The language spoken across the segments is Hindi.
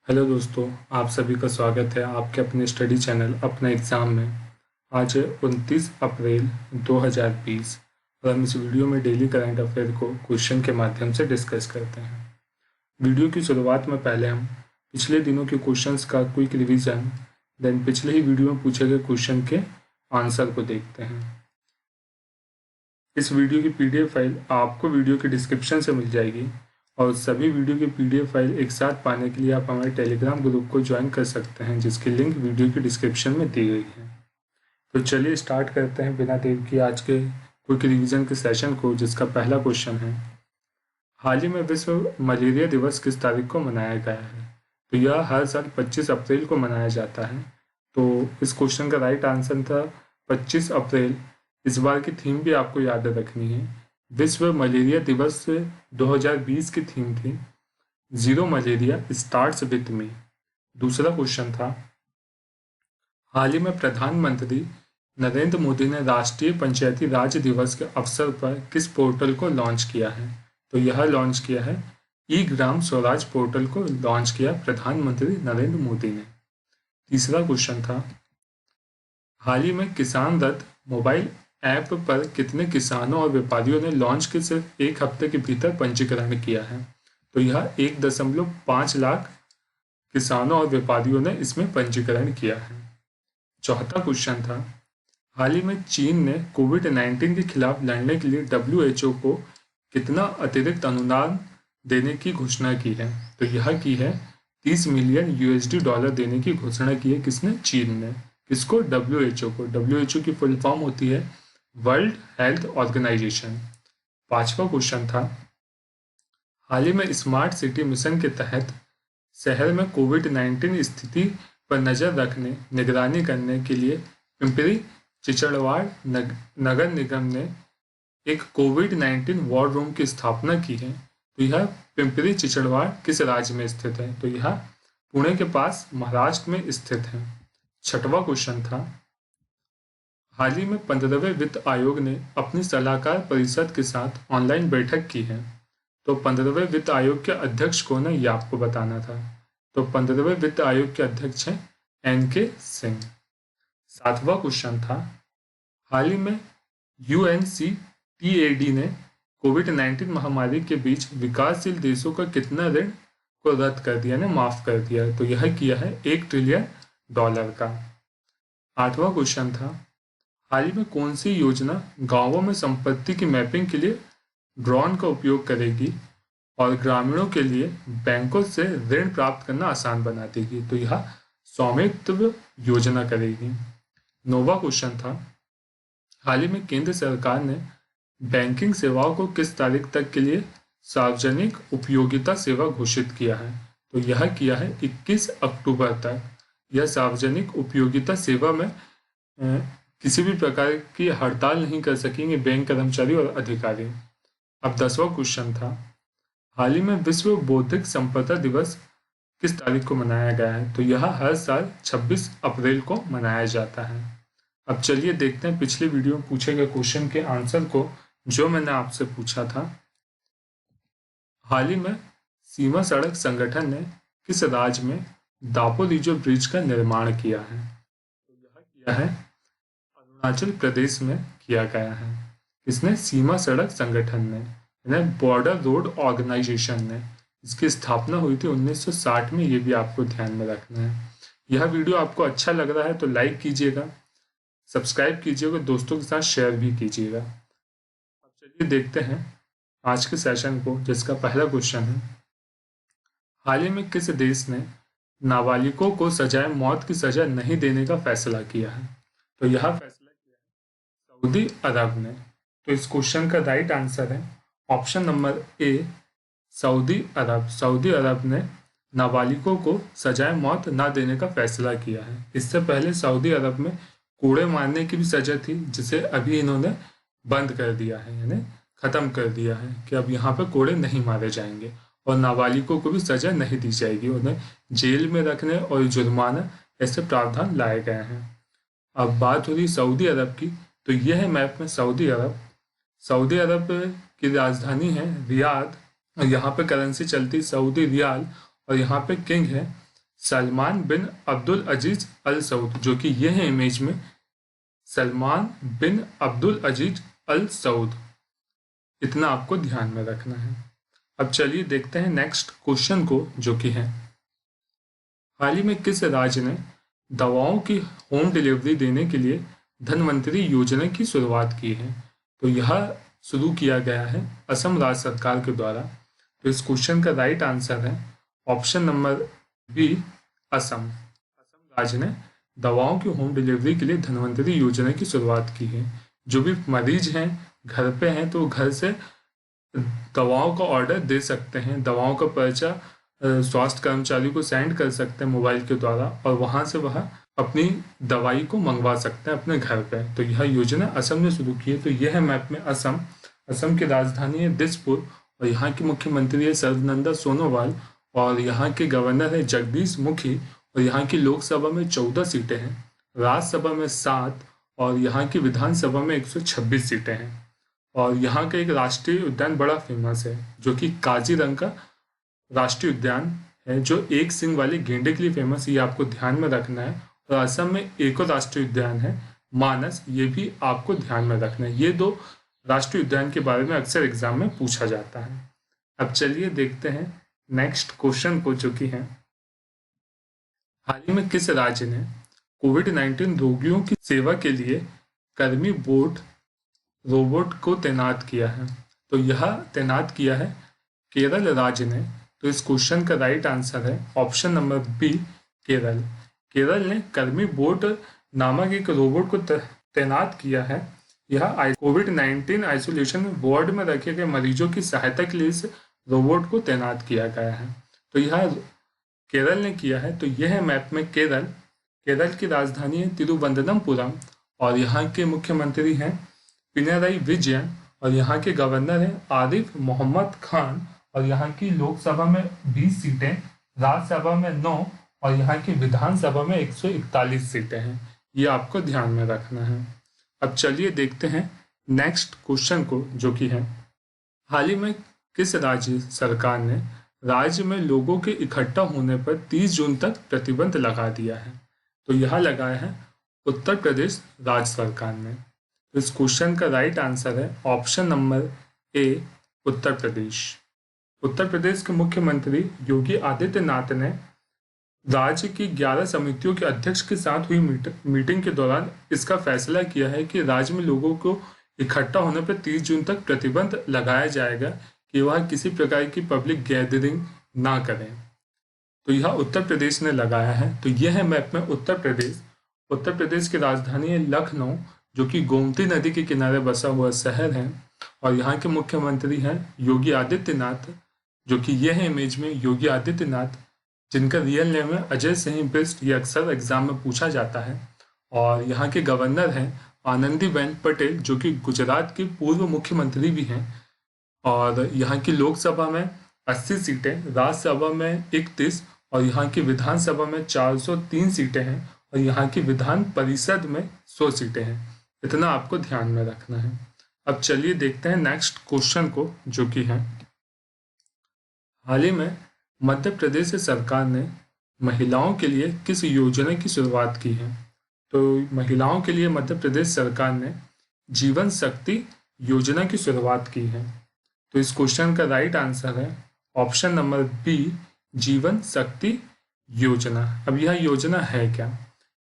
हेलो दोस्तों, आप सभी का स्वागत है आपके अपने स्टडी चैनल अपना एग्ज़ाम में। आज है 29 अप्रैल 2020 और हम इस वीडियो में डेली करंट अफेयर को क्वेश्चन के माध्यम से डिस्कस करते हैं। वीडियो की शुरुआत में पहले हम पिछले दिनों के क्वेश्चंस का क्विक रिवीजन, देन पिछले ही वीडियो में पूछे गए क्वेश्चन के आंसर को देखते हैं। इस वीडियो की पीडीएफ फाइल आपको वीडियो के डिस्क्रिप्शन से मिल जाएगी और सभी वीडियो की पीडीएफ फाइल एक साथ पाने के लिए आप हमारे टेलीग्राम ग्रुप को ज्वाइन कर सकते हैं, जिसकी लिंक वीडियो के डिस्क्रिप्शन में दी गई है। तो चलिए स्टार्ट करते हैं बिना देर किए आज के क्विक रिवीजन के सेशन को, जिसका पहला क्वेश्चन है, हाल ही में विश्व मलेरिया दिवस किस तारीख को मनाया गया है? तो यह हर साल 25 अप्रैल को मनाया जाता है। तो इस क्वेश्चन का राइट आंसर था 25 अप्रैल। इस बार की थीम भी आपको याद रखनी है। विश्व मलेरिया दिवस 2020 की थीम थी zero malaria starts with me. दूसरा क्वेश्चन था, हाल ही में प्रधानमंत्री नरेंद्र मोदी ने राष्ट्रीय पंचायती राज दिवस के अवसर पर किस पोर्टल को लॉन्च किया है? तो यह लॉन्च किया है ई ग्राम स्वराज पोर्टल को लॉन्च किया प्रधानमंत्री नरेंद्र मोदी ने। तीसरा क्वेश्चन था, हाल ही में किसान रथ मोबाइल ऐप पर कितने किसानों और व्यापारियों ने लॉन्च के सिर्फ एक हफ्ते के भीतर पंजीकरण किया है? तो यह 1.5 लाख किसानों और व्यापारियों ने इसमें पंजीकरण किया है। चौथा क्वेश्चन था, हाल ही में चीन ने कोविड-19 के खिलाफ लड़ने के लिए WHO को कितना अतिरिक्त अनुदान देने की घोषणा की है? तो यह की है $30 मिलियन देने की घोषणा की है। किसने? चीन ने। किसको? WHO को। WHO की फुल फॉर्म होती है वर्ल्ड हेल्थ ऑर्गेनाइजेशन। पांचवा क्वेश्चन था, हाल ही में स्मार्ट सिटी मिशन के तहत शहर में कोविड-19 स्थिति पर नजर रखने निगरानी करने के लिए पिंपरी चिचड़वाड़ नगर निगम ने एक कोविड-19 वॉर रूम की स्थापना की है। तो यह पिंपरी चिचड़वाड़ किस राज्य में स्थित है? तो यह पुणे के पास महाराष्ट्र में स्थित है। छठवां क्वेश्चन था, हाल ही में 15वें वित्त आयोग ने अपनी सलाहकार परिषद के साथ ऑनलाइन बैठक की है। तो 15वें वित्त आयोग के अध्यक्ष कौन है, ये आपको बताना था। तो 15वें वित्त आयोग के अध्यक्ष हैं NK सिंह। सातवां क्वेश्चन था, हाल ही में UNCTAD ने कोविड-19 महामारी के बीच विकासशील देशों का कितना ऋण को रद्द कर दिया, ने माफ कर दिया? तो यह किया है $1 ट्रिलियन का। आठवां क्वेश्चन था, हाल ही में कौन सी योजना गांवों में संपत्ति की मैपिंग के लिए ड्रोन का उपयोग करेगी और ग्रामीणों के लिए बैंकों से ऋण प्राप्त करना आसान बना देगी? तो यह स्वामित्व योजना करेगी। नौवां क्वेश्चन था, हाल ही में केंद्र सरकार ने बैंकिंग सेवाओं को किस तारीख तक के लिए सार्वजनिक उपयोगिता सेवा घोषित किया है? तो यह किया है 21 अक्टूबर तक। यह सार्वजनिक उपयोगिता सेवा में किसी भी प्रकार की हड़ताल नहीं कर सकेंगे बैंक कर्मचारी और अधिकारी। अब 10वां क्वेश्चन था, हाल ही में विश्व बौद्धिक संपदा दिवस किस तारीख को मनाया गया है? तो यह हर साल 26 अप्रैल को मनाया जाता है। अब चलिए देखते हैं पिछले वीडियो में पूछे गए क्वेश्चन के आंसर को, जो मैंने आपसे पूछा था। हाल ही में सीमा सड़क संगठन ने किस राज्य में दापोरिजो ब्रिज का निर्माण किया है? तो यह किया है अरुणाचल प्रदेश में किया गया है। किसने? सीमा सड़क संगठन ने, बॉर्डर रोड ऑर्गेनाइजेशन ने। इसकी स्थापना हुई थी 1960 में, ये भी आपको ध्यान में रखना है। यह वीडियो आपको अच्छा लग रहा है तो लाइक कीजिएगा, सब्सक्राइब कीजिएगा, दोस्तों के साथ शेयर भी कीजिएगा। अब चलिए देखते हैं आज के सेशन को, जिसका पहला क्वेश्चन है, हाल ही में किस देश ने नाबालिगों को सजाए मौत की सजा नहीं देने का फैसला किया है? तो यह फैसला किया है सऊदी अरब ने। तो इस क्वेश्चन का राइट आंसर है ऑप्शन नंबर ए, सऊदी अरब। सऊदी अरब ने नाबालिगों को सजाए मौत ना देने का फैसला किया है। इससे पहले सऊदी अरब में कोड़े मारने की भी सजा थी, जिसे अभी इन्होंने बंद कर दिया है, यानी खत्म कर दिया है कि अब यहाँ पे कोड़े नहीं मारे जाएंगे और नाबालिगों को भी सजा नहीं दी जाएगी। उन्हें जेल में रखने और जुर्माना ऐसे प्रावधान लाए गए हैं। अब बात हो रही सऊदी अरब की, तो यह है मैप में सऊदी अरब। सऊदी अरब की राजधानी है रियाद और यहाँ पे करेंसी चलती सऊदी रियाल और यहाँ पे किंग है सलमान बिन अब्दुल अजीज अल सऊद, जो कि ये है इमेज में सलमान बिन अब्दुल अजीज अल सऊद। इतना आपको ध्यान में रखना है। अब चलिए देखते हैं नेक्स्ट क्वेश्चन को, जो कि है हाल ही में किस राज्य ने दवाओं की होम डिलीवरी देने के लिए धनवंतरी योजना की शुरुआत की है? तो यह शुरू किया गया है असम राज्य सरकार के द्वारा। तो इस क्वेश्चन का राइट आंसर है option number B, Assam. Assam राज्य ने दवाओं की होम डिलीवरी के लिए धनवंतरी योजना की शुरुआत की है। जो भी मरीज हैं घर पे हैं तो घर से दवाओं का ऑर्डर दे सकते हैं, दवाओं का पर्चा स्वास्थ्य कर्मचारी को सेंड कर सकते हैं मोबाइल के द्वारा, और वहां से वह अपनी दवाई को मंगवा सकते हैं अपने घर पे। तो यह योजना असम ने शुरू की है। तो यह है मैप में असम। असम की राजधानी है दिसपुर और यहाँ की मुख्यमंत्री है सर्बानंद सोनोवाल और यहाँ के गवर्नर है जगदीश मुखी और यहाँ की लोकसभा में 14 सीटें हैं, राज्यसभा में 7 और यहाँ की विधानसभा में 126 सीटें हैं। और यहाँ का एक राष्ट्रीय उद्यान बड़ा फेमस है जो कि काजीरंगा राष्ट्रीय उद्यान है, जो एक सिंग वाले गेंडे के लिए फेमस है। ये आपको ध्यान में रखना है। और असम में एक और राष्ट्रीय उद्यान है मानस, ये भी आपको ध्यान में रखना है। ये 2 राष्ट्रीय उद्यान के बारे में अक्सर एग्जाम में पूछा जाता है। अब चलिए देखते हैं नेक्स्ट क्वेश्चन को, जो कि है हाल ही में किस राज्य ने कोविड-19 रोगियों की सेवा के लिए कर्मी बोट रोबोट को तैनात किया है? तो यह तैनात किया है केरल राज्य ने। तो इस क्वेश्चन का राइट आंसर है option number B, Kerala. Kerala ने कर्मी बोट नामक एक रोबोट को तैनात किया है। यह कोविड-19 आइसोलेशन वार्ड में रखे गए मरीजों की सहायता के लिए इस रोबोट को तैनात किया गया है। तो यह केरल ने किया है। तो यह है मैप में केरल। केरल की राजधानी है तिरुवनंतपुरम और यहाँ के मुख्यमंत्री हैं पिनराई विजयन और यहाँ के गवर्नर हैं आरिफ मोहम्मद खान और यहाँ की लोकसभा में 20 सीटें, राज्यसभा में 9 और यहाँ की विधानसभा में 141 सीटें हैं। ये आपको ध्यान में रखना है। अब चलिए देखते हैं नेक्स्ट क्वेश्चन को, जो कि है हाल ही में किस राज्य सरकार ने राज्य में लोगों के इकट्ठा होने पर 30 जून तक प्रतिबंध लगा दिया है? तो यह लगाया है उत्तर प्रदेश राज्य सरकार ने। तो इस क्वेश्चन का राइट आंसर है ऑप्शन नंबर ए, उत्तर प्रदेश। उत्तर प्रदेश के मुख्यमंत्री योगी आदित्यनाथ ने राज्य की 11 समितियों के अध्यक्ष के साथ हुई मीटिंग के दौरान इसका फैसला किया है कि राज्य में लोगों को इकट्ठा होने पर 30 जून तक प्रतिबंध लगाया जाएगा कि वह किसी प्रकार की पब्लिक गैदरिंग ना करें। तो यह उत्तर प्रदेश ने लगाया है। तो यह है मैप में उत्तर प्रदेश। उत्तर प्रदेश की राजधानी है लखनऊ, जो कि गोमती नदी के किनारे बसा हुआ शहर है और यहाँ के मुख्यमंत्री हैं योगी आदित्यनाथ, जो कि यह है इमेज में योगी आदित्यनाथ, जिनका रियल नेम है अजय सिंह बिष्ट। ये अक्सर एग्जाम में पूछा जाता है। और यहाँ के गवर्नर हैं आनंदीबेन पटेल, जो कि गुजरात की पूर्व मुख्यमंत्री भी हैं। और यहाँ की लोकसभा में 80 सीटें, राज्यसभा में 31 और यहाँ की विधानसभा में 403 सीटें हैं और यहाँ की विधान परिषद में 100 सीटें हैं। इतना आपको ध्यान में रखना है। अब चलिए देखते हैं नेक्स्ट क्वेश्चन को, जो कि है हाल ही में मध्य प्रदेश सरकार ने महिलाओं के लिए किस योजना की शुरुआत की है? तो महिलाओं के लिए मध्य प्रदेश सरकार ने जीवन शक्ति योजना की शुरुआत की है। तो इस क्वेश्चन का राइट आंसर है ऑप्शन नंबर बी, जीवन शक्ति योजना। अब यह योजना है क्या?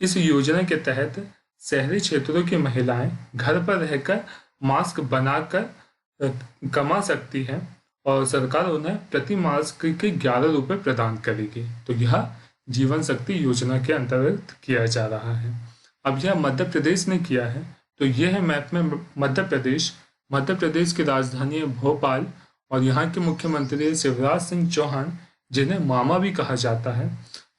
इस योजना के तहत शहरी क्षेत्रों की महिलाएं घर पर रहकर मास्क बनाकर कमा सकती हैं और सरकार उन्हें प्रति मास्क के 11 रुपये प्रदान करेगी। तो यह जीवन शक्ति योजना के अंतर्गत किया जा रहा है। अब यह मध्य प्रदेश ने किया है। तो यह है मैप में मध्य प्रदेश। मध्य प्रदेश की राजधानी है भोपाल और यहाँ के मुख्यमंत्री है शिवराज सिंह चौहान, जिन्हें मामा भी कहा जाता है।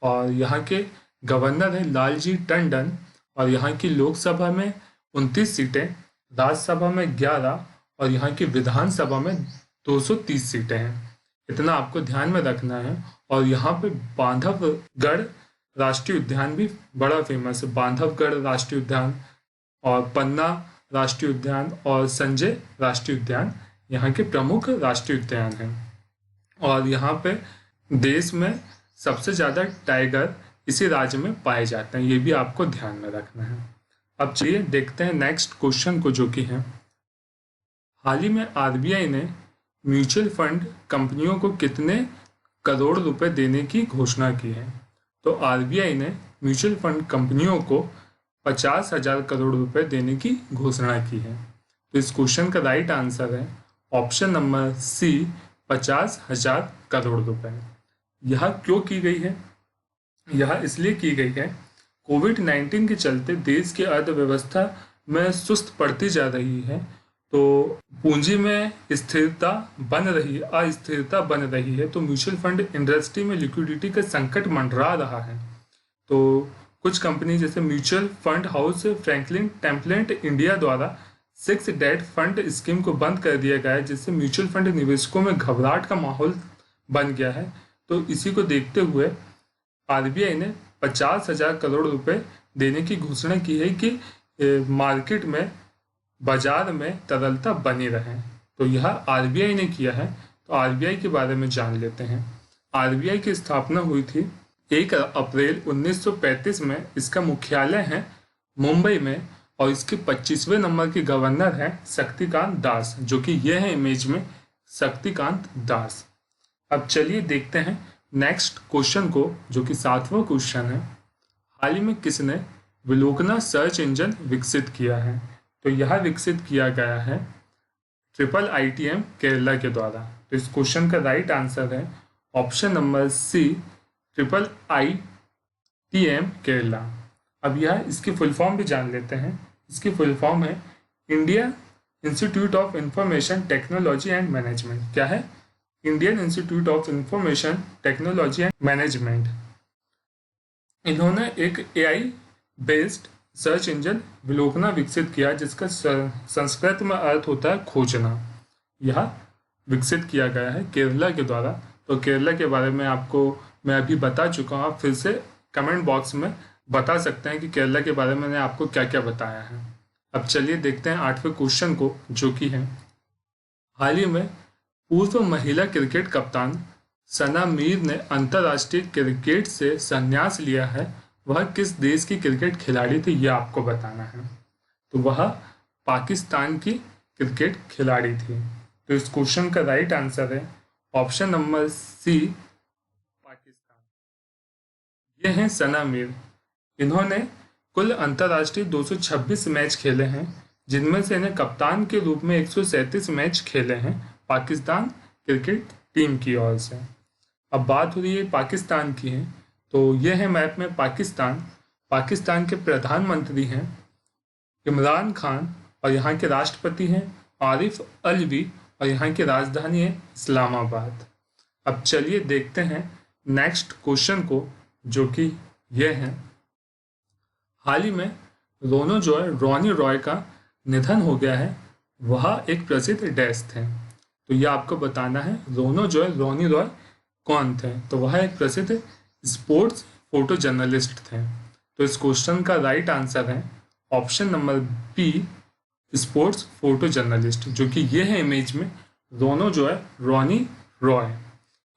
और यहाँ के गवर्नर है लालजी टंडन और यहाँ की लोकसभा में 29 सीटें, राज्यसभा में 11 और यहाँ की विधानसभा में 230 सीटें हैं। इतना आपको ध्यान में रखना है। और यहाँ पे बांधवगढ़ राष्ट्रीय उद्यान भी बड़ा फेमस है। बांधवगढ़ राष्ट्रीय उद्यान और पन्ना राष्ट्रीय उद्यान और संजय राष्ट्रीय उद्यान यहाँ के प्रमुख राष्ट्रीय उद्यान हैं। और यहाँ पे देश में सबसे ज़्यादा टाइगर इसी राज्य में पाए जाते हैं, ये भी आपको ध्यान में रखना है। अब चलिए देखते हैं नेक्स्ट क्वेश्चन को, जो कि है हाल ही में आरबीआई ने म्यूचुअल फंड कंपनियों को कितने करोड़ रुपए देने की घोषणा की है। तो आरबीआई ने म्यूचुअल फंड कंपनियों को 50,000 करोड़ रुपए देने की घोषणा की है। तो इस क्वेश्चन का राइट आंसर है ऑप्शन नंबर सी, 50,000 करोड़ रुपए। यह क्यों की गई है? यह इसलिए की गई है, कोविड-19 के चलते देश की अर्थव्यवस्था में सुस्त पड़ती जा रही है, तो पूंजी में अस्थिरता बन रही है, तो म्यूचुअल फंड इंडस्ट्री में लिक्विडिटी का संकट मंडरा रहा है। तो कुछ कंपनी जैसे mutual fund house Franklin template India द्वारा 6 डेट फंड स्कीम को बंद कर दिया गया है, जिससे म्यूचुअल फंड निवेशकों में घबराहट का माहौल बन गया है। तो इसी को देखते हुए आरबीआई ने 50,000 करोड़ रुपए देने की घोषणा की है कि मार्केट में, बाजार में तरलता बनी रहे। तो यह आरबीआई ने किया है। तो आरबीआई के बारे में जान लेते हैं। आरबीआई की स्थापना हुई थी 1 अप्रैल 1935 में। इसका मुख्यालय है मुंबई में और इसके 25वें नंबर के गवर्नर हैं शक्तिकांत दास, जो कि यह है इमेज में शक्तिकांत दास। अब चलिए देखते हैं नेक्स्ट क्वेश्चन को, जो कि 7वां क्वेश्चन है। हाल ही में किसने विलोकना सर्च इंजन विकसित किया है? तो यह विकसित किया गया है IIITM केरला के द्वारा। तो इस क्वेश्चन का राइट आंसर है option number C, IIITM Kerala. अब यह इसकी फुल फॉर्म भी जान लेते हैं। इसकी फुल फॉर्म है India institute of information technology and management. क्या है? Indian institute of information technology and management. इन्होंने एक AI बेस्ड सर्च इंजन विलोकना विकसित किया, जिसका संस्कृत में अर्थ होता है खोजना। यह विकसित किया गया है केरला के द्वारा। तो केरला के बारे में आपको मैं अभी बता चुका हूँ। आप फिर से कमेंट बॉक्स में बता सकते हैं कि केरला के बारे में मैंने आपको क्या क्या बताया है। अब चलिए देखते हैं 8वें क्वेश्चन को, जो कि है हाल ही में पूर्व महिला क्रिकेट कप्तान सना मीर ने अंतर्राष्ट्रीय क्रिकेट से संन्यास लिया है। वह किस देश की क्रिकेट खिलाड़ी थी, यह आपको बताना है। तो वह पाकिस्तान की क्रिकेट खिलाड़ी थी। तो इस क्वेश्चन का राइट आंसर है ऑप्शन नंबर सी, पाकिस्तान। ये हैं सना मीर। इन्होंने कुल अंतर्राष्ट्रीय 226 मैच खेले हैं, जिनमें से इन्हें कप्तान के रूप में 137 मैच खेले हैं पाकिस्तान क्रिकेट टीम की ओर से। अब बात हो रही है पाकिस्तान की है। तो ये है मैप में पाकिस्तान। पाकिस्तान के प्रधानमंत्री हैं इमरान खान और यहाँ के राष्ट्रपति हैं आरिफ अलवी और यहाँ की राजधानी है इस्लामाबाद। अब चलिए देखते हैं नेक्स्ट क्वेश्चन को, जो कि यह है हाल ही में रॉनी रॉय का निधन हो गया है। वह एक प्रसिद्ध डैश थे। तो यह आपको बताना है रॉनी रॉय कौन थे। तो वह एक प्रसिद्ध स्पोर्ट्स फोटो जर्नलिस्ट थे। तो इस क्वेश्चन का राइट आंसर है option number B, sports photo journalist, जो कि ये है इमेज में रॉनी रॉय।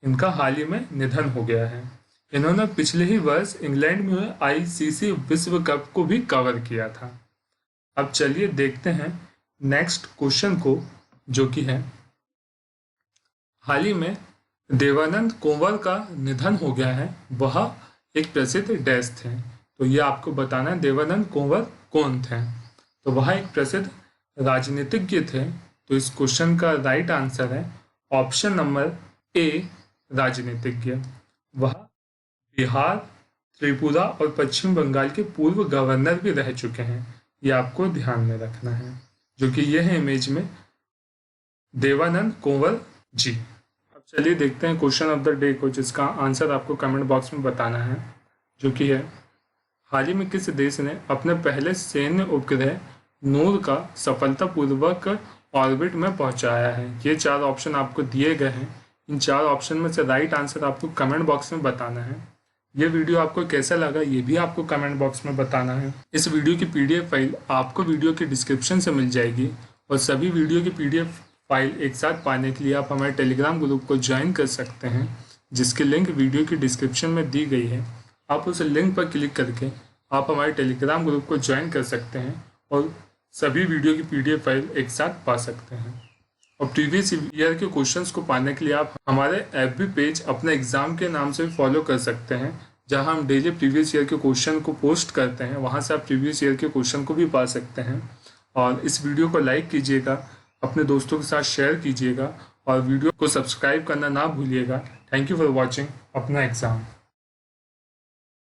इनका हाल ही में निधन हो गया है। इन्होंने पिछले ही वर्ष इंग्लैंड में हुए ICC विश्व कप को भी कवर किया था। अब चलिए देखते हैं नेक्स्ट क्वेश्चन को, जो कि है हाल ही में देवानंद कुंवर का निधन हो गया है। वह एक प्रसिद्ध डैश थे। तो ये आपको बताना है देवानंद कुंवर कौन थे। तो वह एक प्रसिद्ध राजनीतिज्ञ थे। तो इस क्वेश्चन का राइट आंसर है ऑप्शन नंबर ए, राजनीतिज्ञ। वह बिहार, त्रिपुरा और पश्चिम बंगाल के पूर्व गवर्नर भी रह चुके हैं। ये आपको ध्यान में रखना है, जो कि यह है इमेज में देवानंद कुंवर जी। अब चलिए देखते हैं क्वेश्चन ऑफ द डे को, जिसका आंसर आपको कमेंट बॉक्स में बताना है, जो कि है हाल ही में किस देश ने अपने पहले सैन्य उपग्रह नूर का सफलतापूर्वक ऑर्बिट में पहुंचाया है। ये 4 ऑप्शन आपको दिए गए हैं। इन 4 ऑप्शन में से राइट आंसर आपको कमेंट बॉक्स में बताना है। ये वीडियो आपको कैसा लगा, ये भी आपको कमेंट बॉक्स में बताना है। इस वीडियो की PDF फाइल आपको वीडियो के डिस्क्रिप्शन से मिल जाएगी और सभी वीडियो की PDF फाइल एक साथ पाने के लिए आप हमारे टेलीग्राम ग्रुप को ज्वाइन कर सकते हैं, जिसकी लिंक वीडियो की डिस्क्रिप्शन में दी गई है। आप उस लिंक पर क्लिक करके आप हमारे टेलीग्राम ग्रुप को ज्वाइन कर सकते हैं और सभी वीडियो की PDF फाइल एक साथ पा सकते हैं। और प्रीवियस ईयर के क्वेश्चंस को पाने के लिए आप हमारे FB पेज अपने एग्जाम के नाम से फॉलो कर सकते हैं, जहां हम डेली प्रीवियस ईयर के क्वेश्चन को पोस्ट करते हैं। वहां से आप प्रीवियस ईयर के क्वेश्चन को भी पा सकते हैं। और इस वीडियो को लाइक कीजिएगा, अपने दोस्तों के साथ शेयर कीजिएगा और वीडियो को सब्सक्राइब करना ना भूलिएगा। थैंक यू फॉर वॉचिंग अपना एग्जाम।